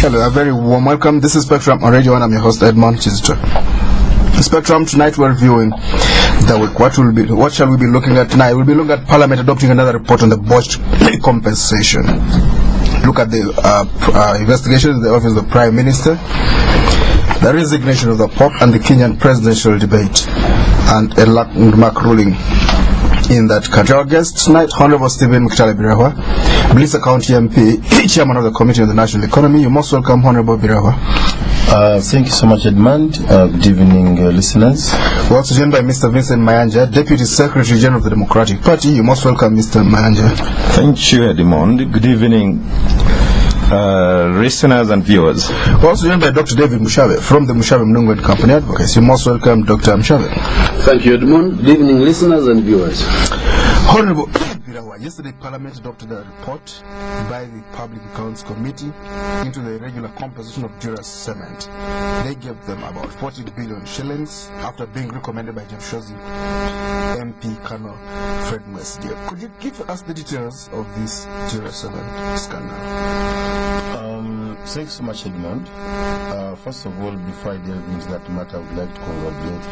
Hello, a very warm welcome. This is Spectrum on Radio 1. I'm your host, Edmond Kizito. Spectrum, tonight we're reviewing the week. What shall we be looking at tonight? We'll be looking at Parliament adopting another report on the botched compensation. Look at the investigation in the office of the Prime Minister, the resignation of the Pope, and the Kenyan presidential debate, and a landmark ruling in that country. Our guest tonight, Honorable Stephen Mukitale Birahwa, Buliisa County MP, Chairman of the Committee on the National Economy. You're most welcome, Honorable Birahwa. Thank you so much, Edmond. Good evening, listeners. We're also joined by Mr. Vincent Mayanja, Deputy Secretary General of the Democratic Party. You're most welcome, Mr. Mayanja. Thank you, Edmond. Good evening, listeners and viewers. We're also joined by Dr. David Mushabe from the Mushabe Munungu and Company Advocacy. You're most welcome, Dr. Mushabe. Thank you, Edmond. Good evening, listeners and viewers. Honorable Birahwa, yesterday Parliament adopted a report by the Public Accounts Committee into the irregular composition of Jura's cement. They gave them about 40 billion shillings after being recommended by Jemshozi MP Colonel Fred Mwesidia. Could you give us the details of this Jura cement scandal? Thanks so much, Edmond. First of all, before I delve into that matter, I would like to congratulate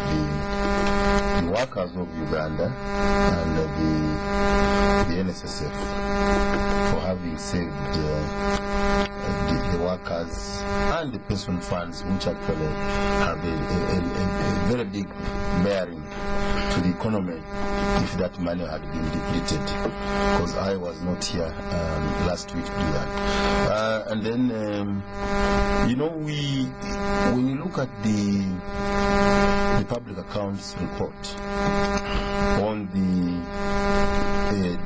the workers of Uganda and the NSSF for having saved the workers and the pension funds, which actually have a very big bearing to the economy if that money had been depleted, because I was not here last week to do that. And then, when you look at the public accounts report on the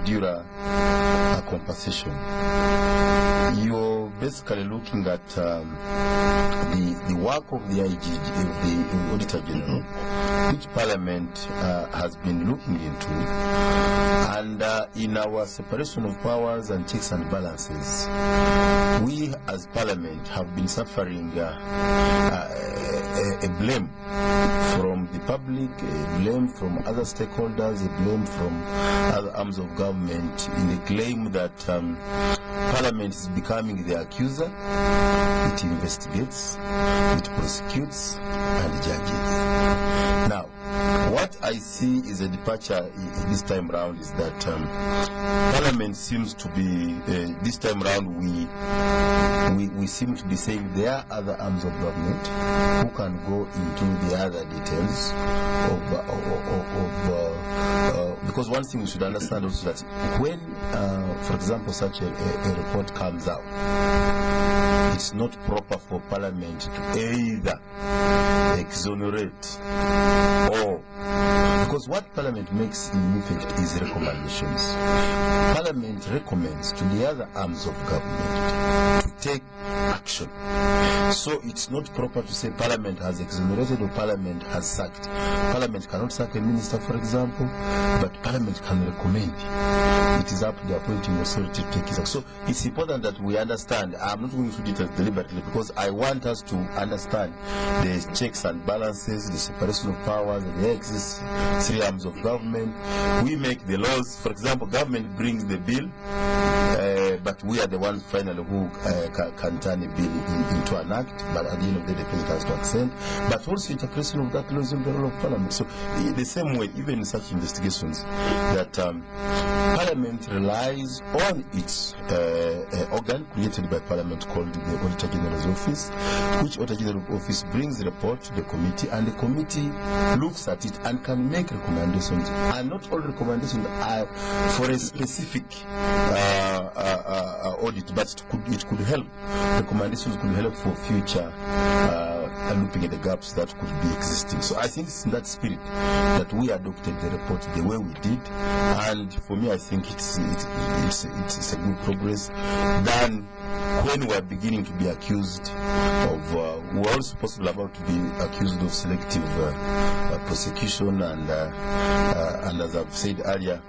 Dura compensation, you're basically looking at the work of the Auditor General, which Parliament has been looking into, and in our separation of powers and checks and balances, we as Parliament have been suffering a blame from the public, a blame from other stakeholders, a blame from other arms of government, in the claim that Parliament is becoming the accuser. It investigates, it prosecutes, and judges. Now, what I see is a departure this time round is that Parliament seems to be, this time round we seem to be saying there are other arms of government who can go into the other details because one thing we should understand also that when, for example, such a report comes out, it's not proper for Parliament to either exonerate or, because what Parliament makes in effect is recommendations. Parliament recommends to the other arms of government to take action. So it's not proper to say Parliament has exonerated or Parliament has sacked. Parliament cannot sack a minister, for example, but Parliament can recommend. It is up to the appointing authority to take it. So it's important that we understand. I'm not going to details deliberately because I want us to understand the checks and balances, the separation of powers, there exists three arms of government. We make the laws. For example, government brings the bill, but we are the ones finally who can turn a bill into an act, but at the end of the day, the president has to accent. But also interpretation of that law is in the role of Parliament. So the same way, even in such investigations, that Parliament relies on its organ created by Parliament called the Auditor General's Office, which Auditor General's Office brings the report to the committee, and the committee looks at it and can make recommendations. And not all recommendations are for a specific audit, but it could help. Recommendations could help for future looking at the gaps that could be existing. So I think it's in that spirit that we adopted the report the way we did, and for me I think it's a good progress than when we are beginning to be accused of, we are also possible about to be accused of selective prosecution, and as I've said earlier,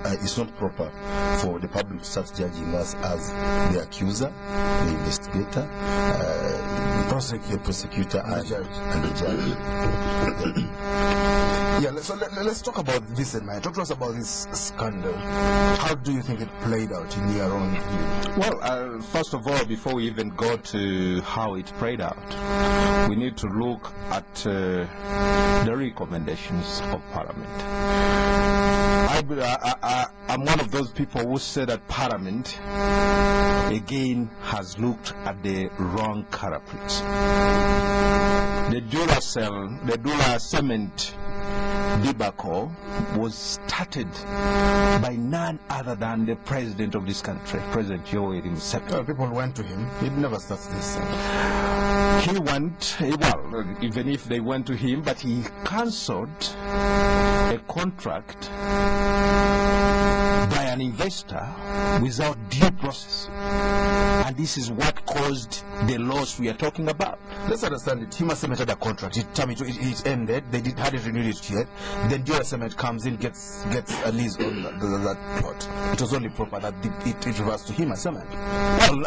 it's not proper for the public to start judging us as the accuser, the investigator, the prosecutor and the judge. Yeah, let's talk about Vincent, man. Talk to us about this scandal. How do you think it played out in your own view? Well, first of all, before we even go to how it played out, we need to look at the recommendations of Parliament. I'm one of those people who say that Parliament, again, has looked at the wrong culprits. The Dura Cement debacle was started by none other than the president of this country, President Yoweri Mushabe. Well, people went to him. He never starts this. He went, well, even if they went to him, but he cancelled a contract by an investor without due process. And this is what caused the loss we are talking about. Let's understand it. He must have had a contract. It ended. They hadn't renewed it yet. Then Dura Cement comes in, gets a lease on that plot. It was only proper that it reverts to him as Cement. Well,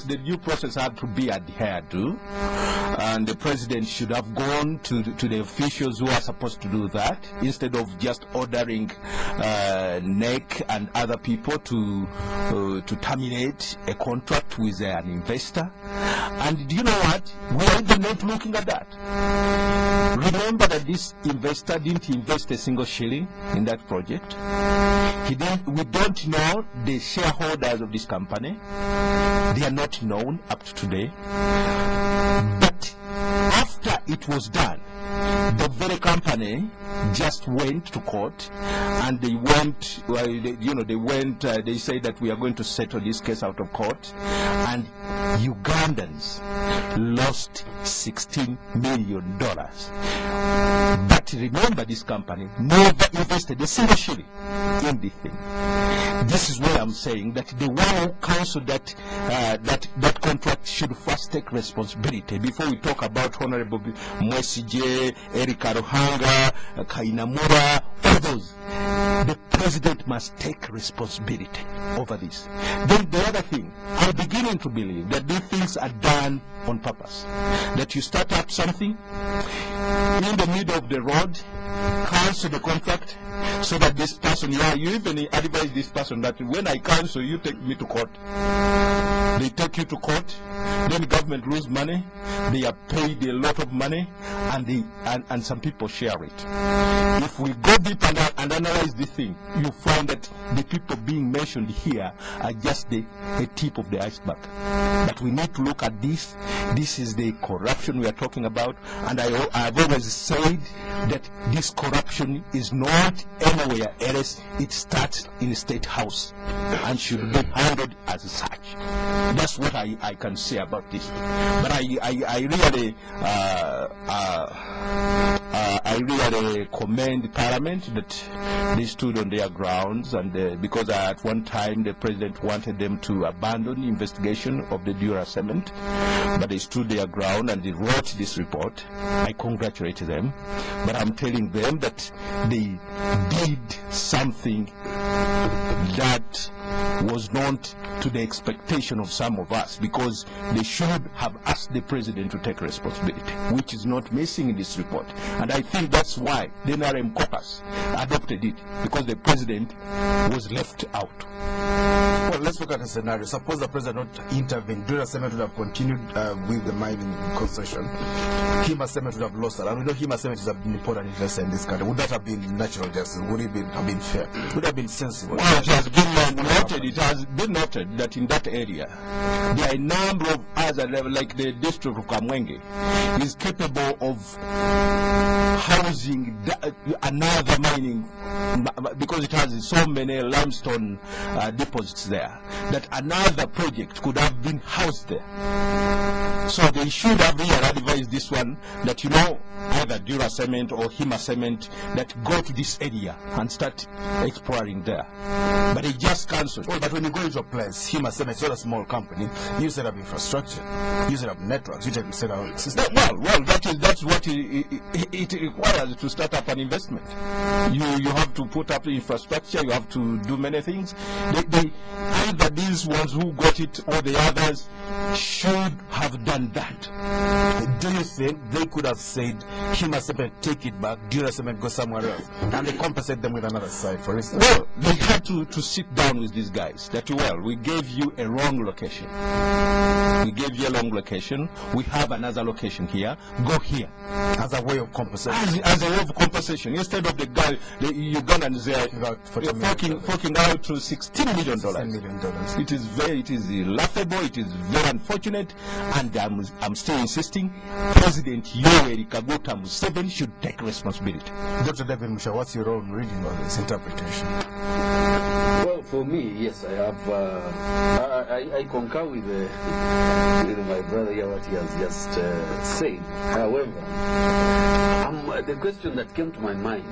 the due process had to be adhered to, and the president should have gone to the officials who are supposed to do that, instead of just ordering NEC and other people to terminate a contract with an investor. And do you know what? We are even not looking at that. Remember that this investor didn't invest a single shilling in that project. We don't know the shareholders of this company. They are not known up to today. But after it was done, the very company just went to court, and they went, they say that we are going to settle this case out of court, and Ugandans lost $16 million. But remember, this company never invested a single shilling in this thing. This is where I'm saying that the one who cancelled that contract should first take responsibility before we talk about Honorable Mwesije, Erika Ruhanga, Kainamura, all those. The president must take responsibility over this. Then the other thing, I'm beginning to believe that these things are done on purpose. That you start up something in the middle of the road, cancel the contract, so that this person, you even advise this person that when I cancel, you take me to court. They take you to court, then the government lose money, they are paid a lot of money, and some people share it. If we go deep and analyze this thing, you find that the people being mentioned here are just a tip of the iceberg. But we need to look at this. This is the corruption we are talking about, and I've always said that this corruption is not anywhere else. It starts in the State House and should be handled as such. That's what I can say about this. But I really commend Parliament that they stood on their grounds, and because at one time the president wanted them to abandon the investigation of the Dura Cement, but they stood their ground and they wrote this report. I congratulate them, but I'm telling them that they did something that was not to the expectation of some of us, because they should have asked the president to take responsibility, which is not missing in this report. And I think that's why the NRM caucus adopted it, because the president was left out. Well, let's look at a scenario. Suppose the president not intervened, Dura Cement would have continued with the mining concession. Hima Cement would have lost that. And we know Hima Cement is an important investor in this country. Would that have been natural justice? Would it have been fair? Would it have been sensible? Well, it has been noted that in that area, there are a number of other, like the district of Kamwenge, is capable of housing another mining, because it has so many limestone deposits there, that another project could have been housed there. So they should have really advised this one that, either Dura Cement or Hima Cement, that go to this area and start exploring there. But they just can't cancelled. Well, but when you go into a place, he must say it's not a small company. You set up infrastructure, you set up networks, you set up systems. Well, that's what it requires to start up an investment. You have to put up the infrastructure. You have to do many things. Either these ones who got it or the others should have done that. Do you think they could have said, Hima Cement, take it back, Dura Cement, go somewhere else, and they compensate them with another side, for instance? Well, they had to sit down with these guys. That, well, we gave you a wrong location. We gave you a wrong location. We have another location here. Go here. As a way of compensation. As a way of compensation. Instead of the Ugandans there forking out to $16 million. It is laughable. It is very unfortunate, and I'm still insisting President Yoweri Kaguta Museveni should take responsibility. Dr. David Musha, what's your own reading of this interpretation? Well, for me, yes, I have. I concur with my brother here what he has just said. However, the question that came to my mind: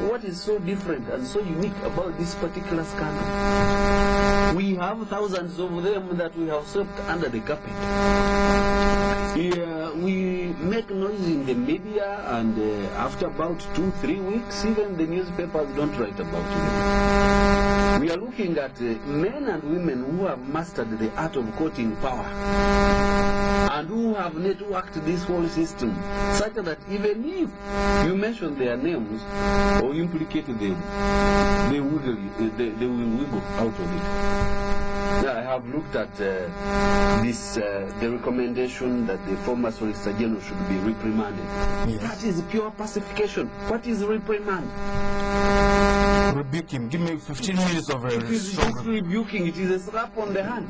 what is so different and so unique about this particular scandal? We have thousands of them that we have swept under the carpet. Yeah, we make noise in the media, and after about 2-3 weeks, even the newspapers don't write about them. We are looking at men and women who have mastered the art of courting power and who have networked this whole system, such that even if you mention their names or implicate them, they will wiggle out of it. I have looked at the recommendation that the former Solicitor General should be reprimanded. Yes. That is pure pacification. What is reprimand? Rebuke him. Give me 15 minutes of It is just rebuking. It is a slap on the hand.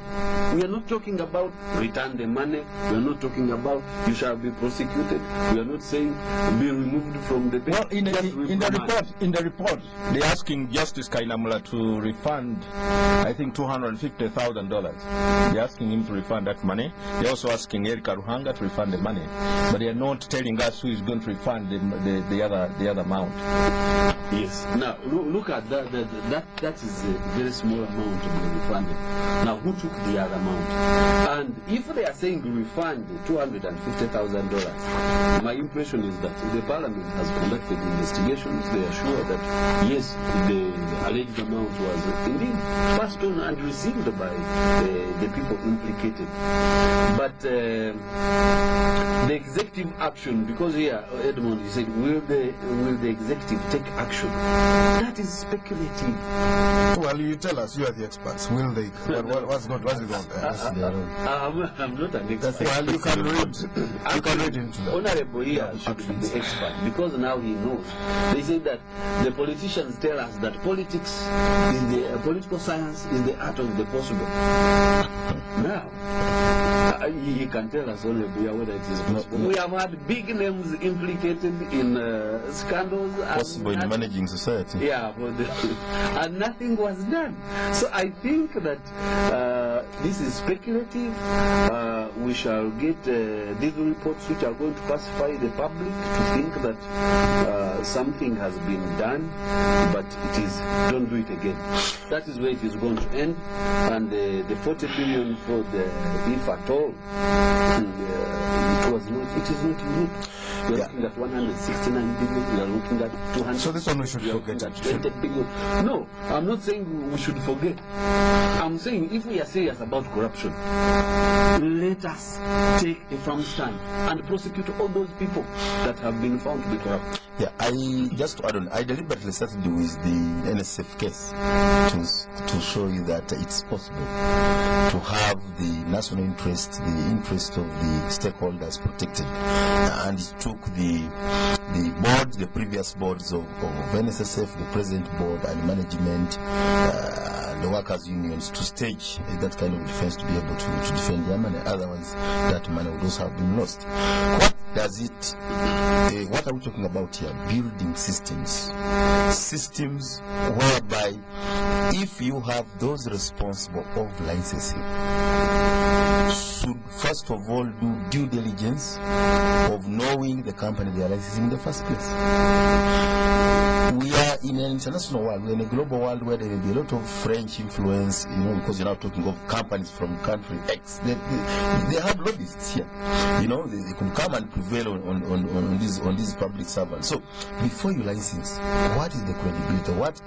We are not talking about return the money. We are not talking about you shall be prosecuted. We are not saying be removed from the bench. Well, in the report, they're asking Justice Kainamula to refund, I think, $250,000. They're asking him to refund that money. They're also asking Erika Ruhanga to refund the money, but they are not telling us who is going to refund the other amount. Yes. Now look at that. That is a very small amount to be refunded. Now who took the other amount? And if they are saying refund $250,000, my impression is that the Parliament has conducted investigations. They are sure that yes, the alleged amount was indeed passed on and received by the people implicated. But the executive action, because here Edmond, you said, will the executive take action? That is speculative. Well, you tell us. You are the experts. Will they? What's going on there? I'm not an expert. Well, you can read. You can read into that. Honorable here should be the expert, because now he knows. They say that the politicians tell us that politics is political science is the art of the possible. Now, he can tell us only whether it is possible. We have had big names implicated in scandals. Possible in managing society. Yeah, and nothing was done. So I think that this is speculative. We shall get these reports which are going to pacify the public to think that something has been done, but it is, don't do it again. That is where it is going to end. And the 40 billion for the, if at all, it is not unique. We are looking at 169 billion, we are looking at 200. So this one we should forget. 20 billion. No, I'm not saying we should forget. I'm saying if we are serious about corruption, let us take a firm stand and prosecute all those people that have been found to be corrupt. Yeah, I deliberately started with the NSF case to show you that it's possible to have the national interest, the interest of the stakeholders protected, and it took the board, the previous boards of NSSF, the present board and management, the workers' unions to stage that kind of defense to be able to defend their money. Otherwise, that money would also have been lost. What does it? What are we talking about here? Building systems whereby if you have those responsible of licensing, should first of all do due diligence of knowing the company they are licensing in the first place. We are in an international world, we're in a global world where there will be a lot of French influence, because you're now talking of companies from country X. They have lobbyists here. They could come and prevail on these public servants. So before you license, what is the credibility? What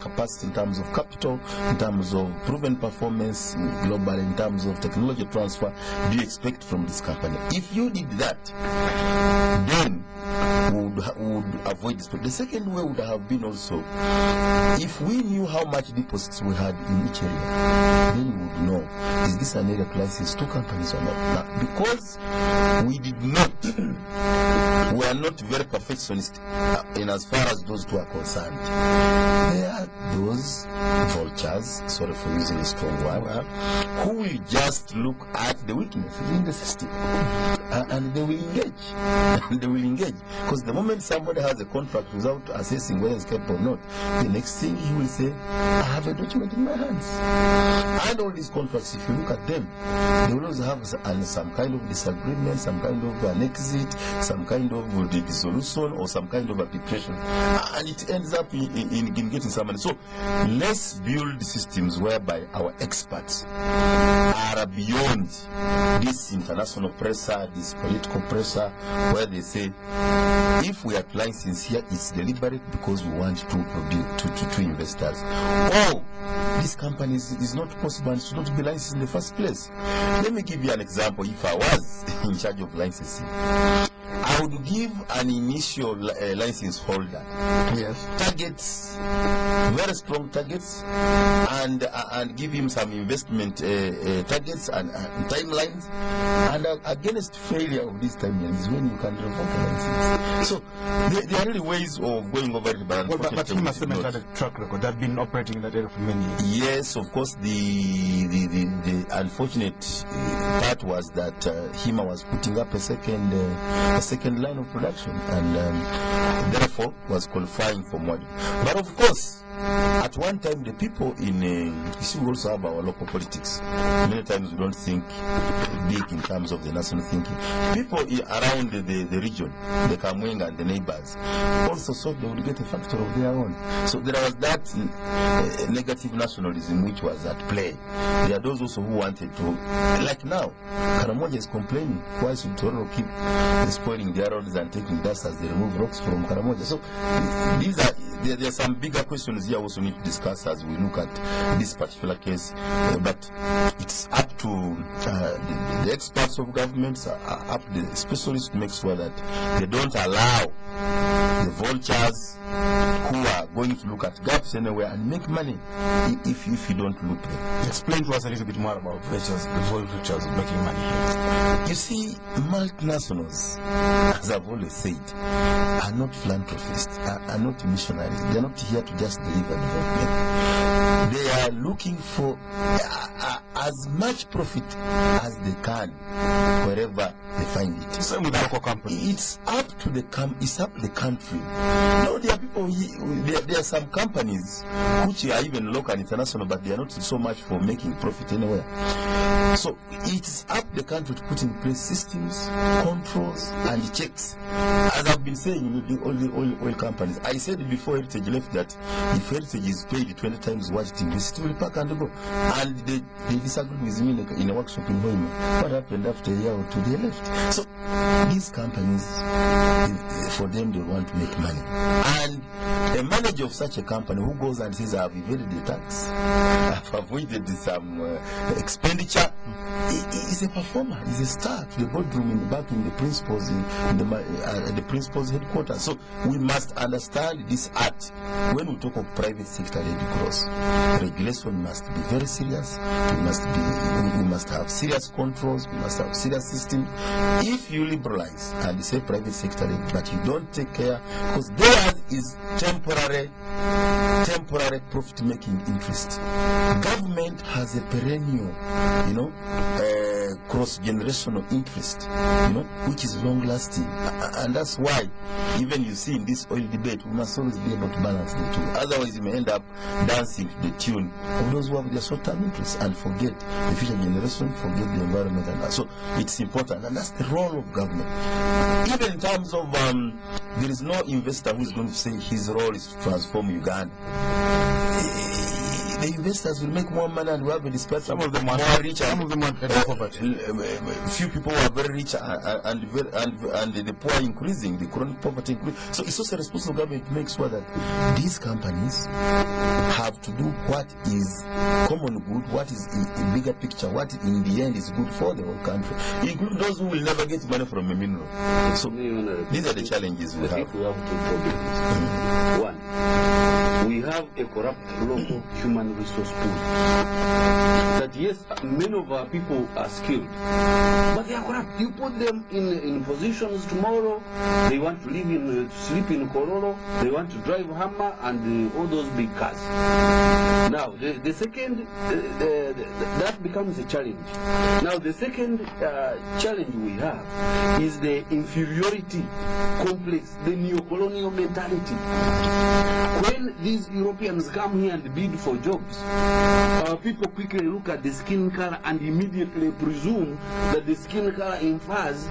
capacity in terms of capital, in terms of proven performance globally, in terms of technology transfer do you expect from this company? If you did that, then we would avoid this. But the second way would have been also, if we knew how much deposits we had in each area, then we would know, is this an area to license two companies or not? Now, because we did not, we are not very perfectionist in as far as those two are concerned. There are those vultures, sorry for using a strong word, who will just look at the weaknesses in the system and they will engage. Because the moment somebody has a contract without assessing whether it's capable or not, the next thing he will say, I have a document in my hands. And all these contracts, if you look at them, they will always have some kind of disagreement, some kind of an exit, some kind of dissolution, or some kind of arbitration. And it ends up in getting somebody. So let's build systems whereby our experts are beyond this international pressure, this political pressure, where they say, if we are license here, it's deliberate because we want to investors. Oh, this company is not possible and should not be licensed in the first place. Let me give you an example. If I was in charge of licensing, I would give an initial license holder targets, very strong targets, and give him some investment targets and timelines. And against failure of these timelines is when you can revoke a license. So there are really ways of going over it. But he must have had a track record. They've been operating in that area for many years. Yes, of course. The unfortunate part was that HIMA was putting up a second line of production, and therefore was qualifying for more. But of course, at one time, the people in you see, we also have our local politics. Many times we don't think big in terms of the national thinking. People around the region, the Kamwenga and the neighbors, also thought they would get a factor of their own. So there was that negative nationalism which was at play. There are those also who wanted to, like now, Karamoja is complaining, why should Tororo keep spoiling their roads and taking dust as they remove rocks from Karamoja? So there are some bigger questions here also need to discuss as we look at this particular case. But it's up to the experts of governments, up to the specialists to make sure that they don't allow the vultures who are going to look at gaps anywhere and make money if you don't look there. Explain to us a little bit more about the vultures making money here. You see, multinationals, as I've always said, are not philanthropists, are not missionaries. They are not here to just deliver development. They are looking for as much profit as they can wherever they find it. Same with local companies. It's up to the country. No, there are people. There are some companies which are even local and international, but they are not so much for making profit anywhere. So it's up the country to put in place systems, controls, and checks. As I've been saying with all the oil companies, I said before Heritage left that if Heritage is paid 20 times what it invests, it will pack and go. And they disagreed with me in a workshop in Hoima. What happened after a year or two? They left. So these companies, for them, they want to make money. And a manager of such a company who goes and says, I've evaded the tax, I've avoided some expenditure, is a performer, is a star to the boardroom back in the principal's the principal's headquarters. So we must understand this art. When we talk of private sector Red Cross, regulation must be very serious. We must have serious controls. We must have serious systems. If you liberalize and say private sector, but you don't take care, because theirs is temporary profit-making interest. Government has a perennial, cross-generational interest, you know, which is long-lasting. And that's why, even you see in this oil debate, we must always be able to balance the two. Otherwise, you may end up dancing to the tune of those who have their short-term interests and forget the future generation, forget the environment. And that. So it's important, and that's the role of government. Even in terms of, there is no investor who is going to say his role is to transform Uganda. The investors will make more money and we have a disparity. Some of them are rich. Some of them are poverty. Few people are very rich and the poor are increasing, the chronic poverty increasing. So it's also a responsible government to make sure that these companies have to do what is common good, what is a bigger picture, what in the end is good for the whole country, including those who will never get money from a mineral. So these are the challenges we have. We have two problems. One, we have a corrupt local human resource pool. That yes, many of our people are skilled, but they are corrupt. You put them in positions tomorrow, they want to live in, sleep in Kororo, they want to drive Hammer and all those big cars. Now, the second, that becomes a challenge. Now, the second challenge we have is the inferiority complex, the neo-colonial mentality. When these Europeans come here and bid for jobs, people quickly look at the skin color and immediately presume that the skin color infers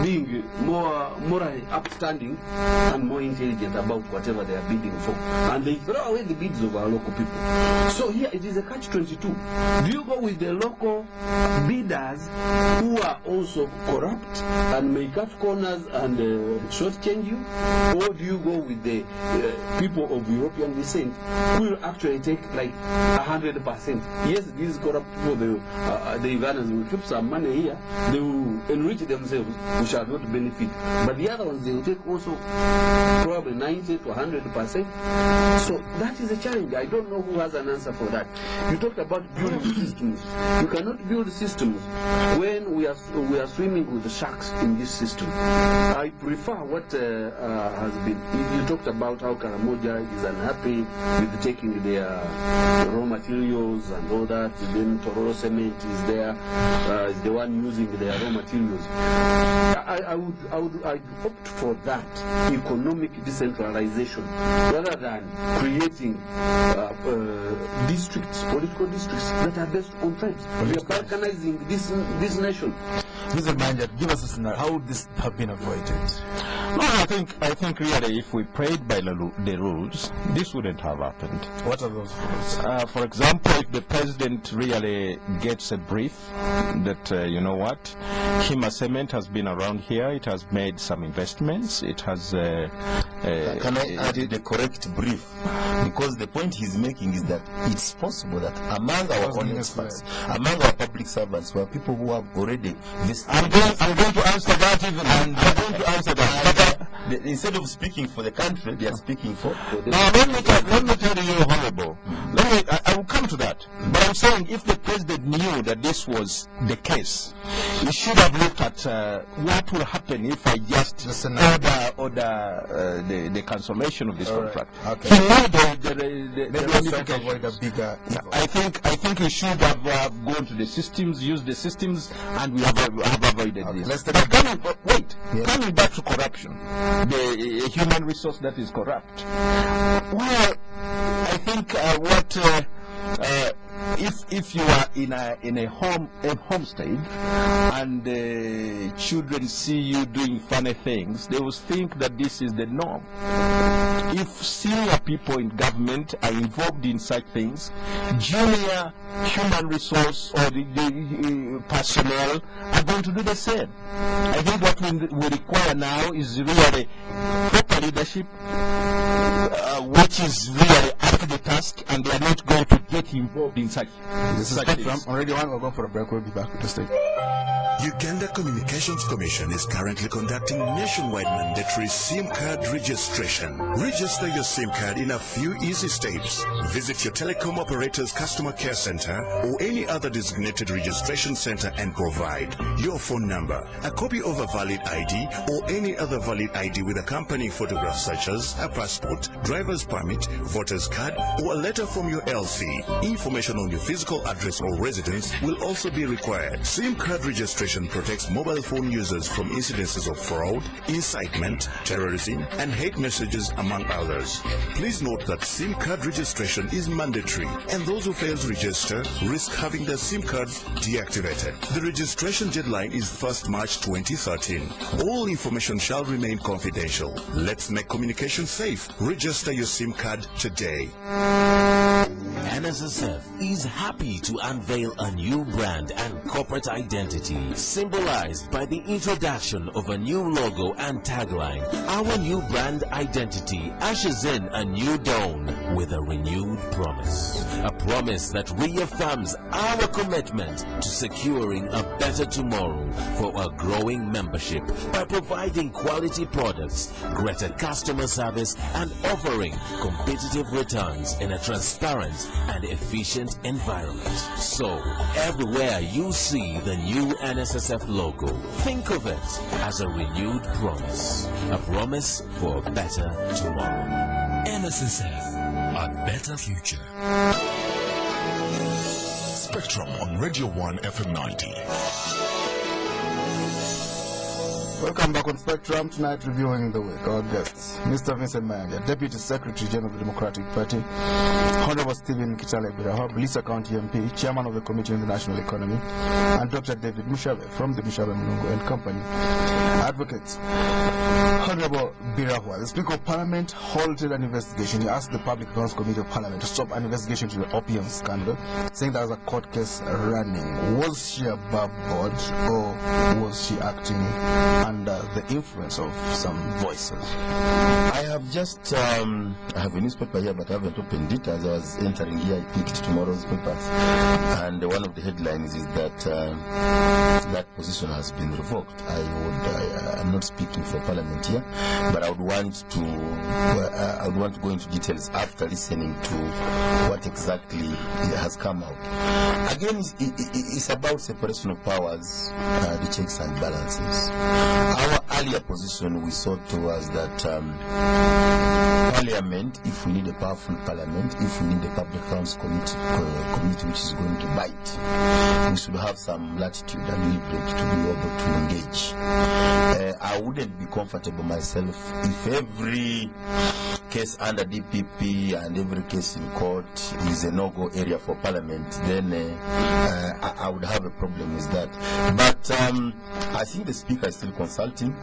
being more upstanding and more intelligent about whatever they are bidding for. And they throw away the bids of our local people. So here it is a catch-22. Do you go with the local bidders who are also corrupt and may cut corners and shortchange you? Or do you go with the people of European descent who will actually take like 100%? Yes, these corrupt people, the Ugandans will keep some money here, they will enrich themselves, we shall not benefit. But the other ones, they will take also probably 90 to 100%. So that is a challenge. I don't know who has an answer for that. You talked about building systems. You cannot build systems when we are swimming with the sharks in this system. I prefer what has been. You talked about how Karamoja is unhappy with taking their raw materials and all that. Then Tororo Cement is there, is the one using their raw materials. I would opt for that economic decentralization rather than creating districts, political districts that are based on tribes. We are balkanizing this nation. Mr. Mayanja, give us a scenario. How would this have been avoided? No, I think really if we played by the rules, this wouldn't have happened. What are those rules? For example, if the president really gets a brief that, you know what, Hima Cement has been around here, it has made some investments, it has... Can I add the correct brief? Because the point he's making is that it's possible that among our own experts, among our public servants, were people who have already vested. I'm going to answer that even, and I'm going to answer that. Instead of speaking for the country, they are speaking for the... Now, let me tell you, Honorable. I will come to that. But I'm saying if the president knew that this was the case, he should have looked at what will happen if I just order the cancellation of this contract. Okay. He knew Maybe was trying to avoid a bigger evil. I think he should have gone to the systems, used the systems, and we have avoided this. Let's take But a coming back to corruption, the human resource that is corrupt. Well, I think if you are in a homestead and children see you doing funny things, they will think that this is the norm. If senior people in government are involved in such things, junior human resource or the personnel are going to do the same. I think what we require now is really proper leadership, which is really up to the task, and they are not going to get involved in such This is Spectrum on Radio 1. We'll go for a break. We'll be back with the state. Uganda Communications Commission is currently conducting nationwide mandatory SIM card registration. Register your SIM card in a few easy steps. Visit your telecom operator's customer care center or any other designated registration center and provide your phone number, a copy of a valid ID or any other valid ID with accompanying photographs such as a passport, driver's permit, voter's card, or a letter from your LC. Information on your physical address or residence will also be required. SIM card registration protects mobile phone users from incidences of fraud, incitement, terrorism, and hate messages, among others. Please note that SIM card registration is mandatory, and those who fail to register risk having their SIM cards deactivated. The registration deadline is 1st March 2013. All information shall remain confidential. Let's make communication safe. Register your SIM card today. NSSF is happy to unveil a new brand and corporate identity, symbolized by the introduction of a new logo and tagline. Our new brand identity ushers in a new dawn with a renewed promise. A promise that reaffirms our commitment to securing a better tomorrow for a growing membership by providing quality products, greater customer service, and offering competitive returns in a transparent and efficient environment. So, everywhere you see the new NSSF logo, think of it as a renewed promise. A promise for a better tomorrow. NSSF, a better future. Spectrum on Radio 1 FM 90. Welcome back on Spectrum. Tonight reviewing the week. Our guests, Mr. Vincent Mayanja, Deputy Secretary General of the Democratic Party, Honorable Stephen Mukitale Birahwa, Buliisa County MP, Chairman of the Committee on the National Economy, and Dr. David Mushabe from the Mushabe, Munungu and Company. Advocates, Honorable Birahwa, the Speaker of Parliament halted an investigation. He asked the Public Accounts Committee of Parliament to stop an investigation to the opium scandal, saying there was a court case running. Was she above board, or was she acting under the influence of some voices? I have just, I have a newspaper here, but I haven't opened it. As I was entering here, I picked tomorrow's papers. And one of the headlines is that that position has been revoked. I'm not speaking for Parliament here, but I would want to go into details after listening to what exactly has come out. Again, it's about separation of powers, the checks and balances. Our earlier position we sought was that Parliament, if we need a powerful Parliament, if we need a Public Accounts Committee which is going to bite, we should have some latitude and leverage to be able to engage. I wouldn't be comfortable myself if every case under DPP and every case in court is a no-go area for Parliament. Then I would have a problem with that. But I think the Speaker is still consulting.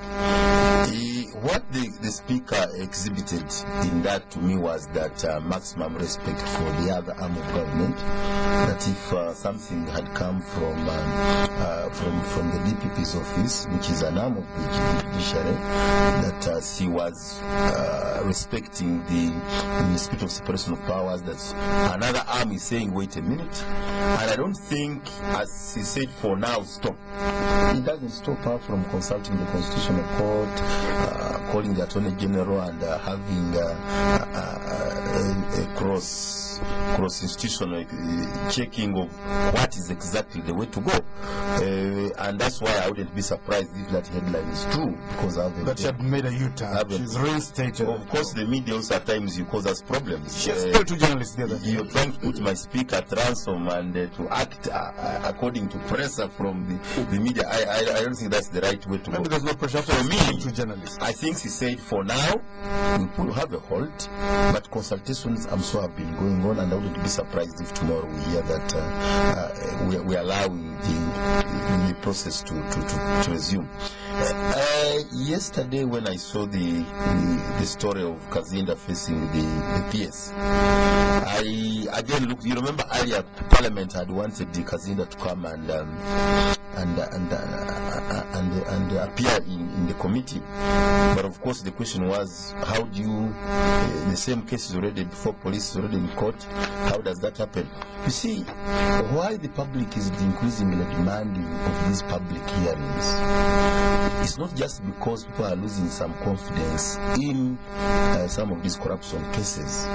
What the Speaker exhibited in that to me was that maximum respect for the other arm of government. That if something had come from the DPP's office, which is an arm of the judiciary, that she was respecting the spirit of separation of powers. That another arm is saying, wait a minute, and I don't think, as he said, for now stop. It doesn't stop her from consulting the Constitutional Court, calling the Attorney General, and having a cross-institutional checking of what is exactly the way to go. And that's why I wouldn't be surprised if that headline is true, because But she had made a U-turn. She's reinstated. Of course, the media also at times you cause us problems. She spoke to journalists the other day. You're trying to put my speaker at ransom and to act according to pressure from the media. I don't think that's the right way to go. Maybe there's no pressure for me to journalists. I think she said for now we will have a halt, but consultations I'm sure have been going on, and I wouldn't be surprised if tomorrow we hear that we're allowing the process to resume. Yesterday when I saw the story of Kazinda facing the PS, I again looked. You remember earlier Parliament had wanted the Kazinda to come and appear in the committee, but of course the question was, how do you the same case is already before police, is already in court, how does that happen? You see, why the public is increasingly demanding of these public hearings, it's not just because people are losing some confidence in some of these corruption cases,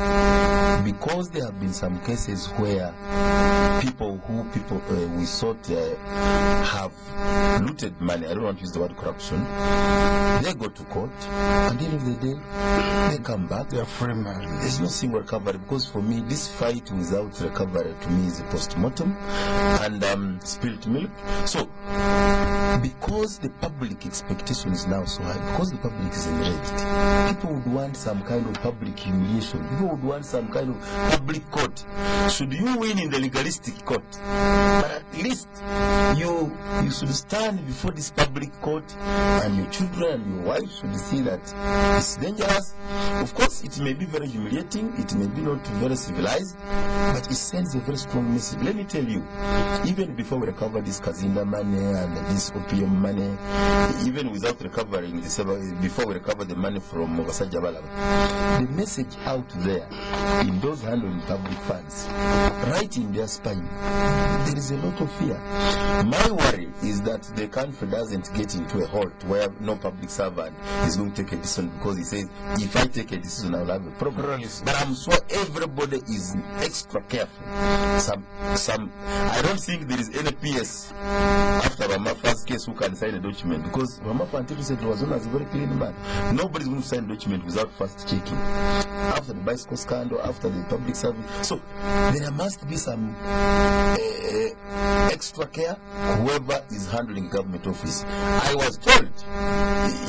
because there have been some cases where people we thought have looted money, I don't want to use the word corruption, they go to court, and at the end of the day, they come back. They are free men. There's no single recovery, because for me, this fight without recovery to me is a post-mortem and spilt milk. So, because the public expectation is now so high, because the public is enraged, people would want some kind of public humiliation. People would want some kind of public court. Should you win in the legalistic court, but at least you should stand before this public court, and your children and your wife should see that it's dangerous. Of course, it may be very humiliating, it may be not very civilized, but it sends a very strong message. Let me tell you, even before we recover this Kazinda money and this opium money, even without recovering this, before we recover the money from Obasanjo Balaba, the message out there in those handling public funds, right in their spine, there is a lot of fear. My worry is that the country doesn't get into a halt where no public servant is going to take a decision because he says, if I take a decision, I'll have a problem. But I'm sure everybody is extra careful. I don't think there is any PS after Ramafa's case who can sign a document, because Ramafa until said it was known as a very clean man. Nobody's going to sign a document without first checking. After the bicycle scandal, after the public service. So there must be some extra care, whoever is handling government office. I was told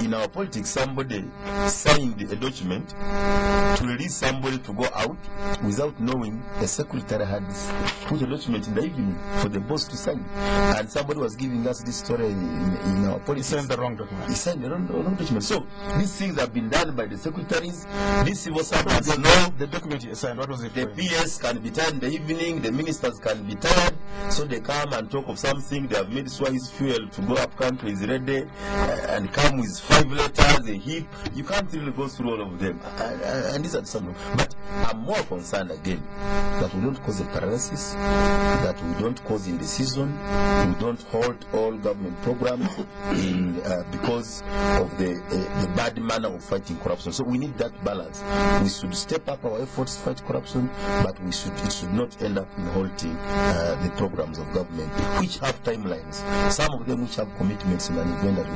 in our politics, somebody signed a document to release somebody to go out without knowing the secretary had put a document in the evening for the boss to sign. And somebody was giving us this story in our politics. He signed the wrong document. He signed the wrong document. So these things have been done by the secretaries. These civil servants know the document he signed. What was it? The PS can be tired in the evening. The ministers can be tired, so they come and talk of something. They have made Swahili's fuel to go up country is ready, and come with 5 letters, a heap. You can't really go through all of them, and these are some. But I'm more concerned again that we don't cause a paralysis, that we don't cause indecision, we don't halt all government programs because of the bad manner of fighting corruption. So we need that balance. We should step up our efforts to fight corruption, but it should not end up in halting the programs of government, which have timelines. Some of them which have commitments in an event that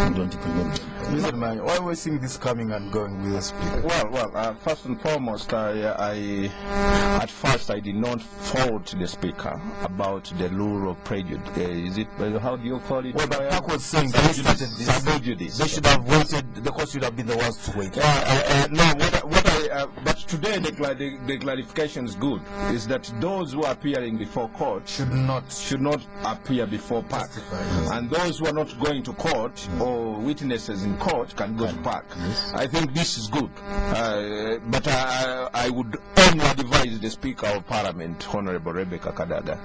we don't implement them. Why are we seeing this coming and going with the speaker? Well, first and foremost, at first I did not fault the speaker about the rule of prejudice. Is it, how do you call it? Well, but Park was saying that they started this. They should have waited, the court should have been the ones to wait. But today the clarification is good, is that those who are appearing before court should not appear before Park. And those who are not going to court or witnesses in court can go to Park. Yes. I think this is good. But I would only advise the Speaker of Parliament, Honorable Rebecca Kadaga,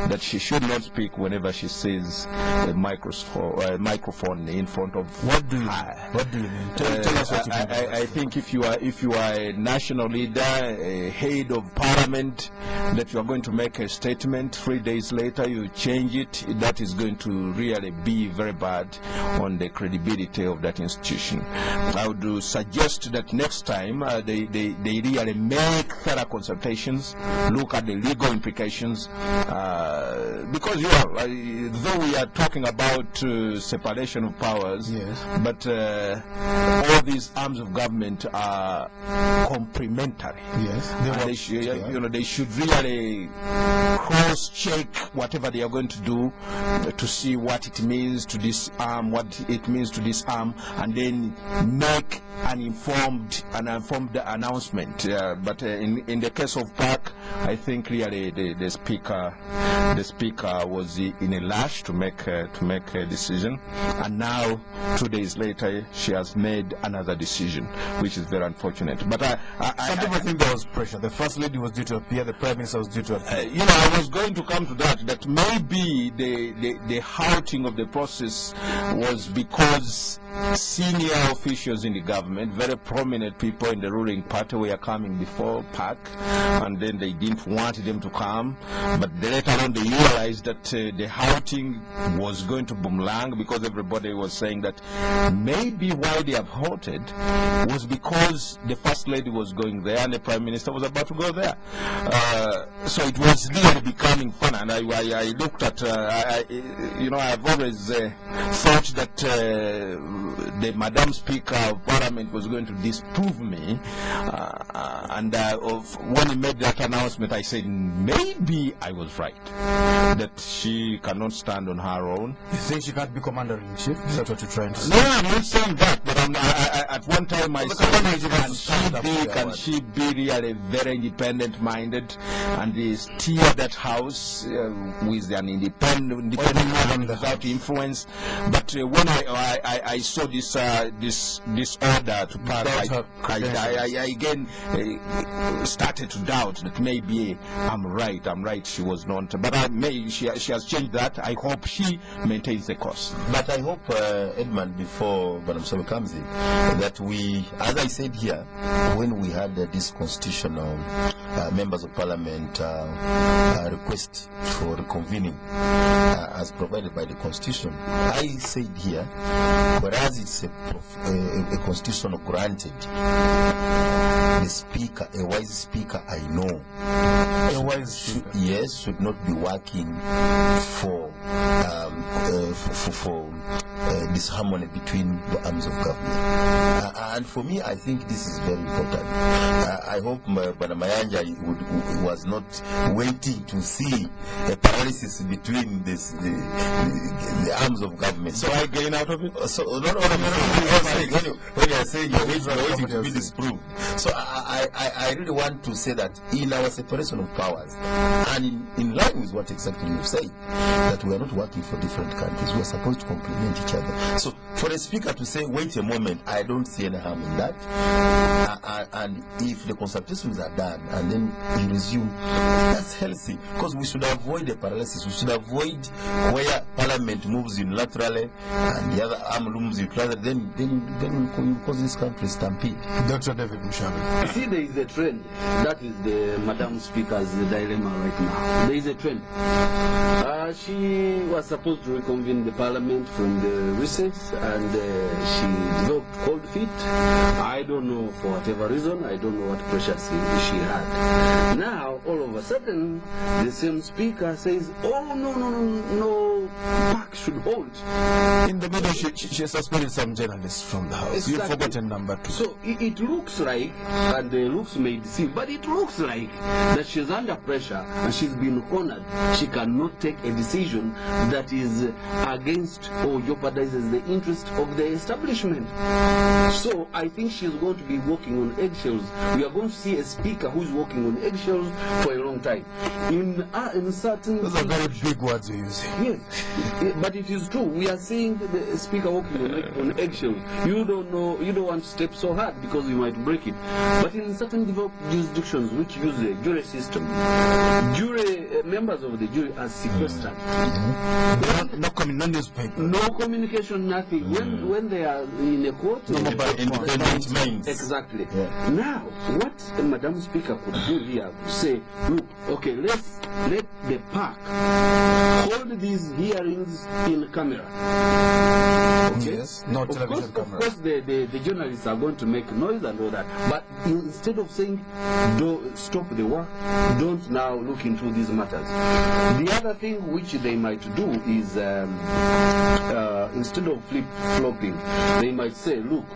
that she should not speak whenever she sees a microphone in front of What do you mean? Tell us what you mean. I think if you are a national leader, a head of parliament, that you are going to make a statement, 3 days later you change it, that is going to really be very bad on the credibility of that institution. I would suggest that next time they really make thorough consultations, look at the legal implications, because though we are talking about separation of powers, yes, but all these arms of government are complementary. Yes, they should really cross-check whatever they are going to do to see what it means to disarm, what it means to disarm, and then make an informed announcement. But in the case of Park, I think really the speaker was in a rush to make a decision, and now 2 days later she has made another decision, which is very unfortunate. But some people think there was pressure. The First Lady was due to appear, the Prime Minister was due to appear. I was going to come to that maybe the halting of the process was because senior officials in the government, very prominent people in the ruling party, were coming before Park, and then they didn't want them to come. But later on they realized that the halting was going to boomerang, because everybody was saying that maybe why they have halted was because the First First Lady was going there, and the Prime Minister was about to go there. So it was really becoming fun, and I looked at, I've always thought that the Madam Speaker of Parliament was going to disprove me, and when he made that announcement, I said maybe I was right, that she cannot stand on her own. You think she can't be Commander-in-Chief? Is that what you're trying to say? No, I'm not saying that, but at one time I said, can she be really very independent-minded and steer that house with an independent man without influence? But when I saw this order to pass, I again started to doubt that maybe I'm right. She was not, but she has changed that. I hope she maintains the course. But I hope, Edmond, before Mushabe comes in, that we, as I said here, when we had this constitutional members of parliament request for reconvening as provided by the constitution, I said here, whereas it's a constitutional granted, the speaker, a wise speaker, I know, should not be working for disharmony between the arms of government. And for me, I think this is very important. I hope Mayanja was not waiting to see a paralysis between the arms of government. So I gain out of it? So not all of it. When you are saying you're waiting to be disproved. So I really want to say that in our separation of powers, and in line with what exactly you've said, that we are not working for different countries. We are supposed to complement each other. So for a speaker to say, wait a moment, I don't see any harm in that. And if the consultations are done and then you resume, that's healthy. Because we should avoid the paralysis. We should avoid where Parliament moves unilaterally and the other arm moves unilaterally. Then we cause this country stampede. Dr. David Mushabe. See, there is a trend. That is the Madam Speaker's dilemma right now. There is a trend. She was supposed to reconvene the Parliament from the recess, and she developed cold feet. I don't know, for whatever reason, I don't know what pressure she had. Now, all of a sudden, the same speaker says, oh, no, Park should hold. In the middle, she suspended some journalists from the house. Exactly. You've forgotten number 2. So it looks like, and the looks may deceive, but it looks like that she's under pressure and she's been cornered. She cannot take a decision that is against or jeopardizes the interest of the establishment. So I think she's going to be walking on eggshells. We are going to see a speaker who's walking on eggshells for a long time. In certain... Those are very big words you're using. Yes, but it is true. We are seeing the speaker walking on eggshells. You don't want to step so hard because you might break it. But in certain developed jurisdictions which use the jury system, members of the jury are sequestered. No newspaper. No communication, nothing. When they are in a court, no mobile independent. Exactly. Yeah. Now, what Madam Speaker could do here could say, look, okay, let the park hold these hearings in camera. Okay? Yes, not television camera. Of course, the journalists are going to make noise and all that. But instead of saying, don't stop the work, don't now look into these matters. The other thing which they might do is, instead of flip-flopping, they might say, look,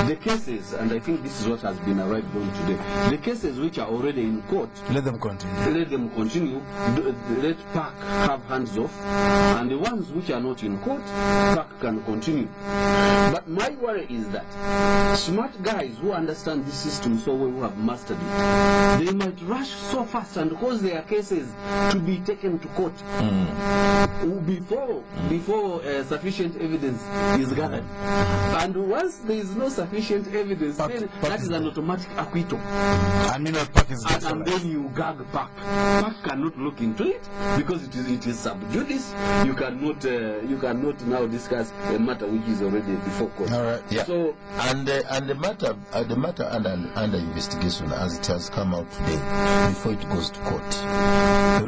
the cases, and I think this is what has been arrived on today, the cases which are already in court, let them continue. Let Park have hands off, and the ones which are not in court, Park can continue. But my worry is that smart guys who understand this system so well, who have mastered it, they might rush so fast and cause their cases to be taken to court before sufficient evidence is gathered. And once there is no sufficient evidence, then that is an automatic acquittal. And then you gag Park. Park cannot look into it because it is sub judice. You cannot now discuss a matter which is already before court. All right. Yeah. So and the matter under investigation as it has come out today, before it goes to court,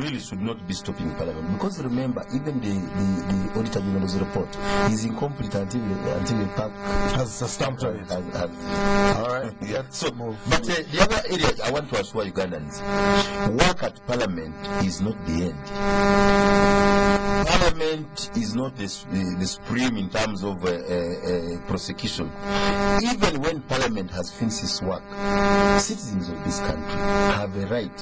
really police should not be stopping Parliament, because remember, even the Auditor General's report is incomplete until the park has a stamp on it. All right. Yeah. So, but the other area I want to assure Ugandans: work at Parliament is not the end. Parliament is not the supreme in terms of prosecution. Even when Parliament has finished its work, citizens of this country have a right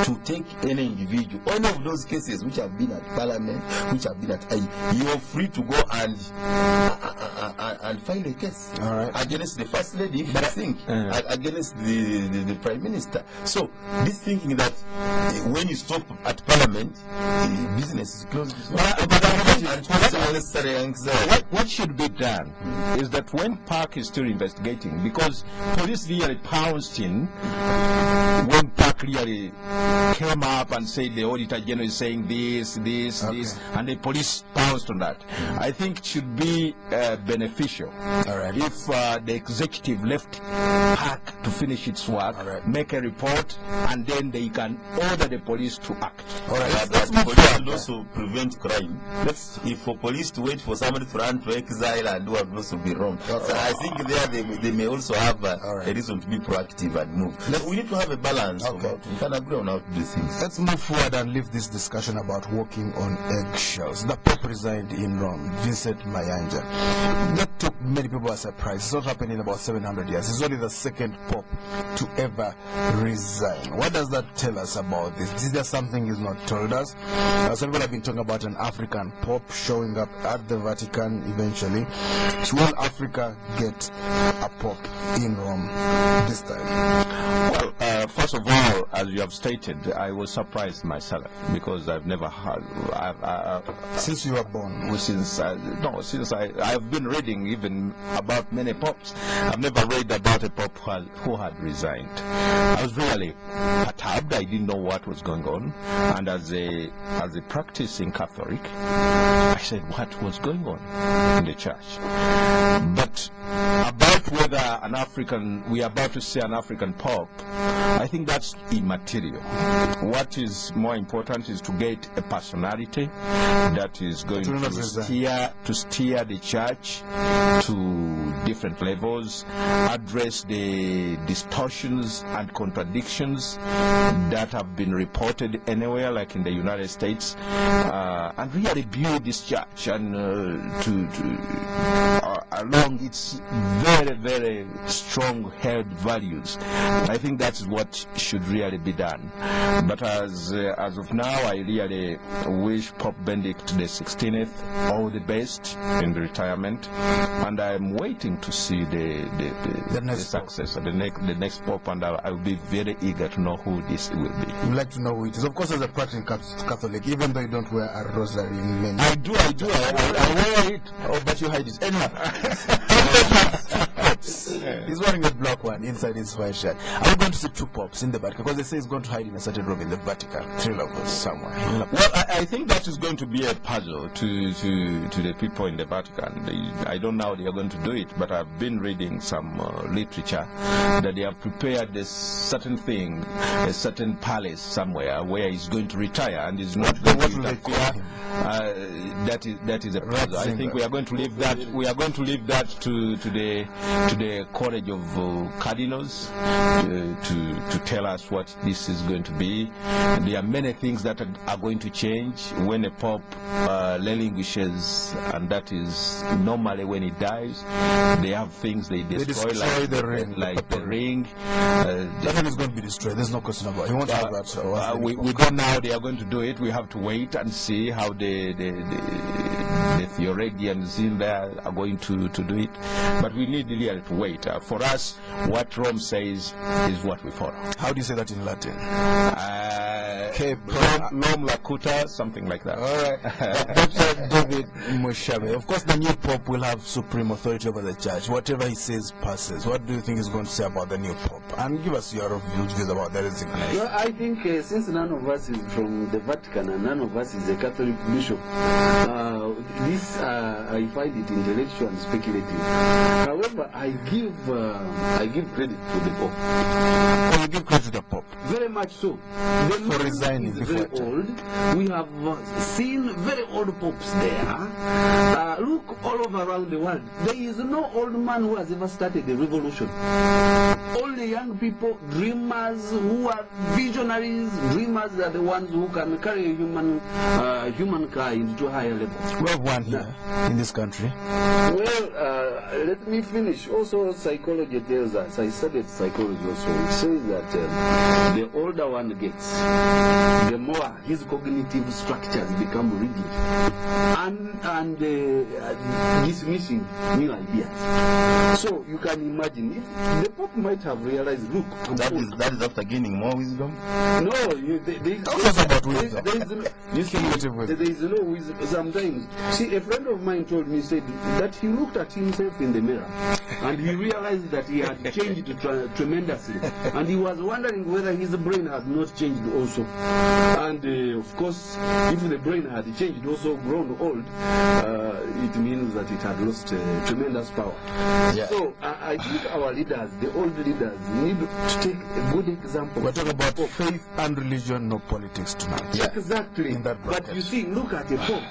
to take any individual, any of those cases which have been at Parliament, which have been at you are free to go and file a case against the First Lady, if you think, against the Prime Minister. So this thinking that when you stop at Parliament, business is closed. What should be done is that when Park is still investigating, because police really pounced in when Park really came up and said the Auditor General is saying this, and the police pounced on that. I think it should be beneficial if the executive left Park to finish its work, make a report, and then they can order the police to act. Police will also prevent crime. If for police to wait for somebody to run to exile and do would also be wrong. So I think there they may also have a reason to be proactive and move. We need to have a balance. We can agree on how to do things. Let's move forward and leave this discussion about walking on eggshells. The Pope resigned in Rome, Vincent Mayanja. That took many people by surprise. It's not happened in about 700 years. He's only the second Pope to ever resign. What does that tell us about this? Is there something he's not told us? Some people have been talking about an African Pope showing up at the Vatican eventually. Will Africa get a Pope in Rome this time? Well, first of all, as you have stated, I was surprised myself because I've never heard. Since you were born? Since I've been reading even about many popes. I've never read about a pope who had resigned. I was really perturbed. I didn't know what was going on, and as a practicing Catholic, I said, what was going on in the church? But about whether we are about to see an African Pope, I think that's immaterial. What is more important is to get a personality that is going to steer the church to different levels, address the distortions and contradictions that have been reported anywhere, like in the United States, and really build this church and along its very, very strong-held values. I think that's what should really be done. But as of now, I really wish Pope Benedict XVI all the best in the retirement, and I'm waiting to see the successor, the next Pope, and I'll be very eager to know who this will be. You'd like to know who it is. Of course, as a practicing Catholic, even though you don't wear a rosary in many. I do. I wear it. Oh, but you hide it. Anyhow. He's wearing a black one inside his white shirt. Are we going to see two popes in the Vatican? Because they say he's going to hide in a certain room in the Vatican, 3 levels somewhere. Well, I think that is going to be a puzzle to the people in the Vatican. I don't know how they are going to do it, but I've been reading some literature that they have prepared this certain thing, a certain palace somewhere where he's going to retire and is not going to interfere. That is a puzzle. I think we are going to leave that. We are going to leave that to the College of Cardinals to tell us what this is going to be. There are many things that are going to change when a pope relinquishes, and that is normally when he dies. They have things they destroy like the ring. That one is going to be destroyed. There's no question about it. He won't have that. We don't know how they are going to do it. We have to wait and see how the Theologians in there are going to do it. But we need really to wait. For us, what Rome says is what we follow. How do you say that in Latin? Nom lacuta, something like that. All right. Dr. David Mushabe. Of course, the new Pope will have supreme authority over the church. Whatever he says passes. What do you think he's going to say about the new Pope? and give us your views about the resignation. Well, I think since none of us is from the Vatican and none of us is a Catholic bishop, this I find it intellectual and speculative. However, I give credit to the Pope. Oh, you give credit to the Pope? Very much so. The For resigning is before very old. We have seen very old popes there. Look all over around the world. There is no old man who has ever started a revolution. Only young people, dreamers, who are visionaries. Dreamers are the ones who can carry humankind to a higher level. We have one here in this country. Well, let me finish. Also, psychology tells us, I studied psychology also, it says that the older one gets, the more his cognitive structures become rigid and dismissing new ideas. So you can imagine if the Pope might have realized, look, That is after gaining more wisdom. no, there is no wisdom. Sometimes, see, a friend of mine told me, said that he looked at himself in the mirror and he realized that he had changed tremendously, and he was wondering whether his brain had not changed also. And of course, if the brain had changed, also grown old, it means that it had lost tremendous power. Yeah. So I think our leaders, the old leaders, need to take a good example. We're talking about faith and religion, no politics tonight. Yeah. Exactly. In that bracket. But you see, look at a Pope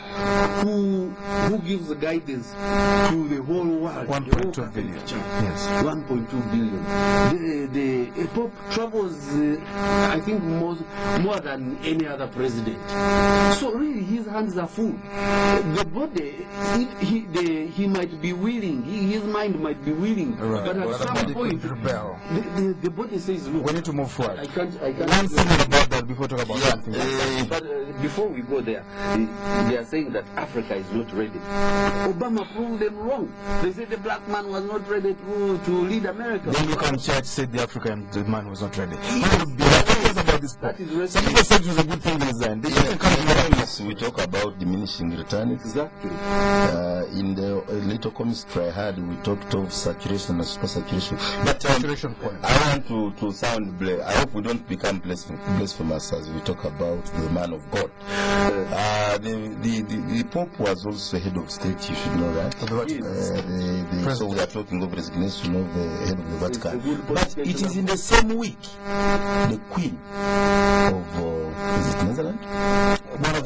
who gives the guidance to the whole world. 1.2 billion. Yes. 1.2 billion. The Pope travels, I think, more than any other president. So really, his hands are full. The body, he might be willing, his mind might be willing, Right. but at Well, some somebody point, could rebel. the body says, look, We need to move forward. I can't. One thing about that before we talk about something else. But before we go there, they are saying that Africa is not ready. Obama proved them wrong. They said the black man was not ready to lead America. Then you can church said the African man was not ready. About this That is Some people said it was a good thing to resign. They shouldn't come to Yes, we talk about diminishing returns. Exactly. In the little commentary I had, we talked of saturation and super saturation. But saturation point. I want to sound I hope we don't become blasphemous as we talk about the man of God. The Pope was also head of state, you should know that. So we are talking of resignation of the head of the Vatican. But it is in the same week, the Queen of is it Netherlands? One of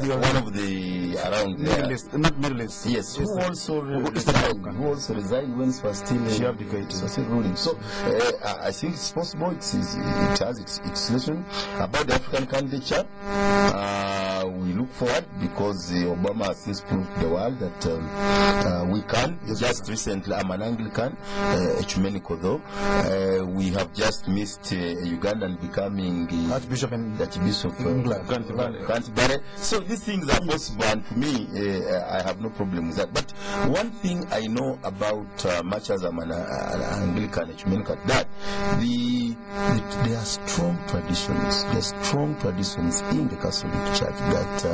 the around there. Middle East, not Middle East. Yes, who also resigned when she was still She abdicated. still ruling. So I think it's possible. It has its lesson about the African candidature. We look forward because Obama has since proved to the world that we can. Just recently, I'm an Anglican, ecumenical though. We have just missed Ugandan becoming the Archbishop in Archbishop of England. Canterbury. So these things are possible, and to me, I have no problem with that. But one thing I know about, much as I'm an Anglican ecumenical, that there are strong traditions. There are strong traditions in the Catholic Church that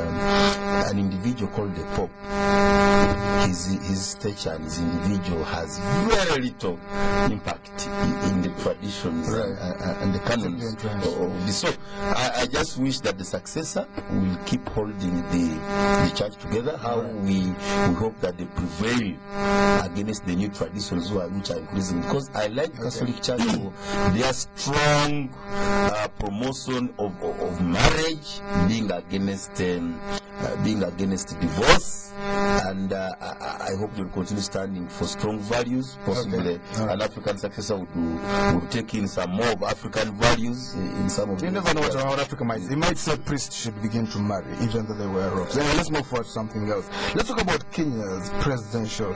an individual called the Pope, his stature and his individual has very little impact in the traditions and the canons of this. So I just wish that the successor will keep holding the church together. How we hope that they prevail against the new traditions which are increasing. Because I like Catholic Church for their strong promotion of marriage, being against divorce. And I hope they will continue standing for strong values. Possibly an African successor would take in some more of African values in some of You never know what Africa might. They might say priests should begin to marry, even though they wear robes. Anyway, let's move forward to something else. Let's talk about Kenya's presidential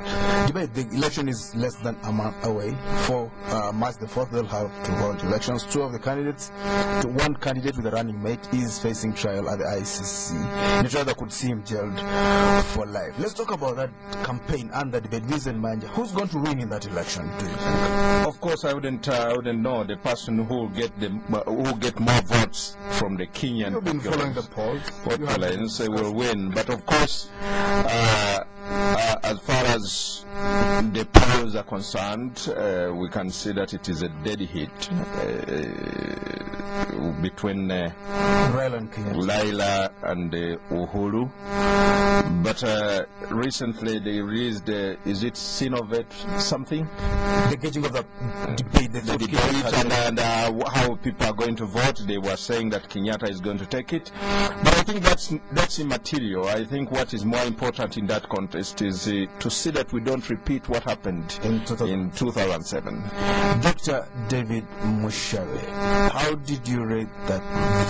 debate. The election is less than a month away. For March the 4th, they'll have to hold elections. One candidate with a running mate is facing trial at the ICC. In a trial that could see him jailed for life. Let's talk about that campaign and the debate. Vincent Mayanja, who's going to win in that election, do you think? Of course, I wouldn't know the person who will get more votes from the Kenyan. You've been following the polls. Populace will win, but of course, as far as the polls are concerned, we can see that it is a dead hit between Laila and Uhuru. But recently they released, is it Sinovet something? The gauging of the debate, the debate and how people are going to vote. They were saying that Kenyatta is going to take it. But I think that's immaterial. I think what is more important in that contest is to see that we don't repeat what happened in 2007. Dr. David Mushabe, how did you rate that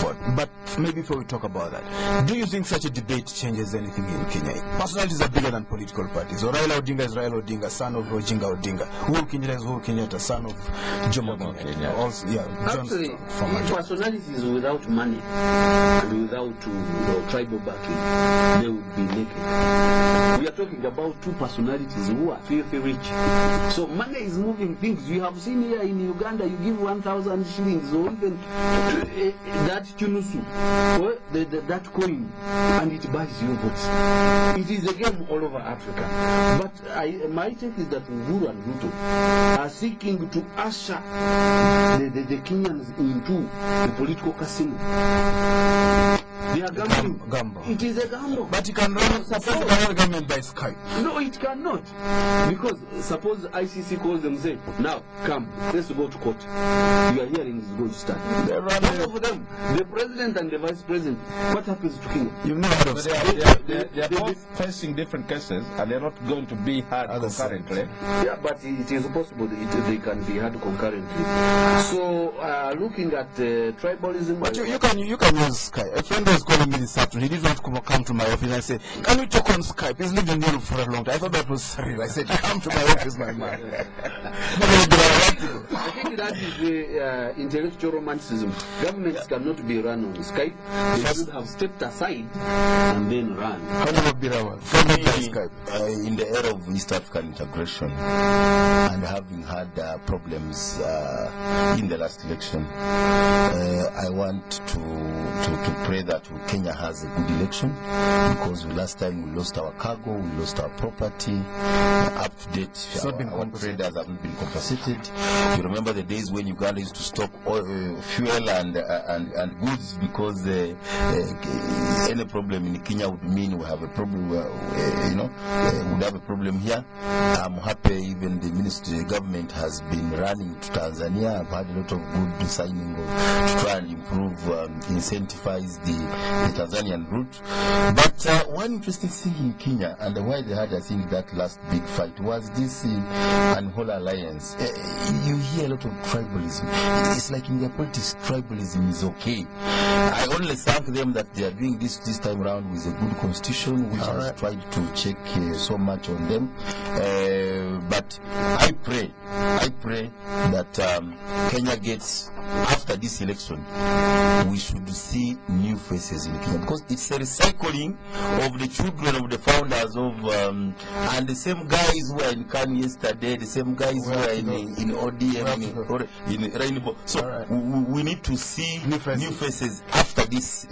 vote? But maybe before we talk about that, do you think such a debate changes anything in Kenya? Personalities are bigger than political parties. Raila Odinga is Raila Odinga, son of Ojinga Odinga. Uhuru Kenyatta is Uhuru Kenyatta, son of Jomo Kenyatta. Also, actually, personalities without money and without tribal backing, they would be naked. We are talking about two personalities who are filthy rich. So money is moving things. You have seen here in Uganda, you give 1,000 shillings or even that chunusu, or that coin, and it buys your votes. It is a game all over Africa. But my take is that Uhuru and Ruto are seeking to usher the Kenyans into the political casino. They are gambling. It is a gamble. But it can run suppose government by Skype. No, it cannot. Because suppose ICC calls them, say, now come, let's go to court. Your hearing is going to start. Both of them, the president and the vice president. What happens to Kenya? You've never heard of Skype. They are both facing different cases, and they're not going to be heard concurrently. Yeah, but it is possible that they can be heard concurrently. So, looking at tribalism. But you can use Skype. A friend was calling me this afternoon. He didn't want to come to my office. I said, can we talk on Skype? He's lived in Europe for a long time. I thought that was surreal. I said, come to my office, my man. I think that is the intellectual romanticism. Governments cannot be run on Skype. They should have stepped aside and then run. How about Birahwa? Skype? In the era of East African integration and having had problems in the last election, I want to pray that Kenya has a good election, because last time we lost our cargo, we lost our property. Up to date, our traders have not been compensated. You remember the days when Uganda used to stop fuel and goods because any problem in Kenya would mean we have a problem. Would have a problem here. I'm happy even the ministry government has been running to Tanzania. I've had a lot of good signing to try and improve, incentivize the Tanzanian route. But one interesting thing in Kenya, and why they had, I think, that last big fight was this Angola alliance. You hear a lot of tribalism. It's like in their politics, tribalism is okay. I only thank them that they are doing this time around with a good constitution, which has tried to check so much on them. But I pray that Kenya gets, after this election, we should see new faces in Kenya, because it's a recycling of the children of the founders of and the same guys who were in Khan yesterday, the same guys who are in ODM, in Rainbow. So we need to see new faces after this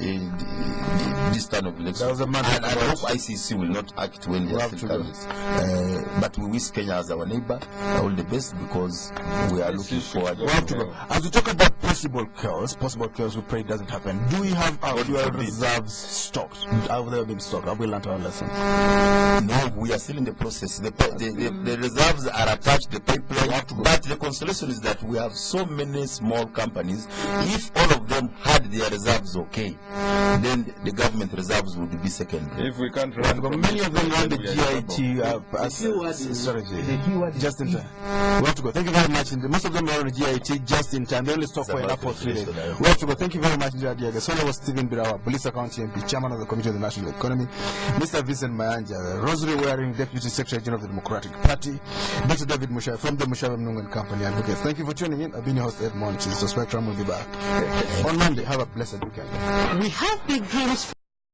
turn of election. And I hope ICC will not act when they are still candidates. But we wish Kenya as our neighbor all the best, because we are looking forward. As we talk about possible chaos, we pray it doesn't happen. Do we have our reserves stocked? Have they been stocked? Have we learned our lesson? No, we are still in the process. The reserves are attached to the pipeline, but the consolation is that we have so many small companies. If all of them had their reserves okay, then the government reserves would be secondary. If we can't run, but many of them run the GIT just in time. We have to go. Thank you very much. Most of them are on the GIT just in time. They only stop for enough for 3 days. We have to go. Thank you very much, Njadiaga. So that was Stephen Birahwa, Buliisa County MP, Chairman of the Committee of the National Economy, Mr. Vincent Mayanja, Rosary Wearing, Deputy Secretary General of the Democratic Party, Dr. David Mushabe from the Mushabe Munungu and Company Advocates. Thank you for tuning in. I've been your host, Edmond. Kizito Spectrum will be back on Monday. Have a blessed weekend. We have big dreams for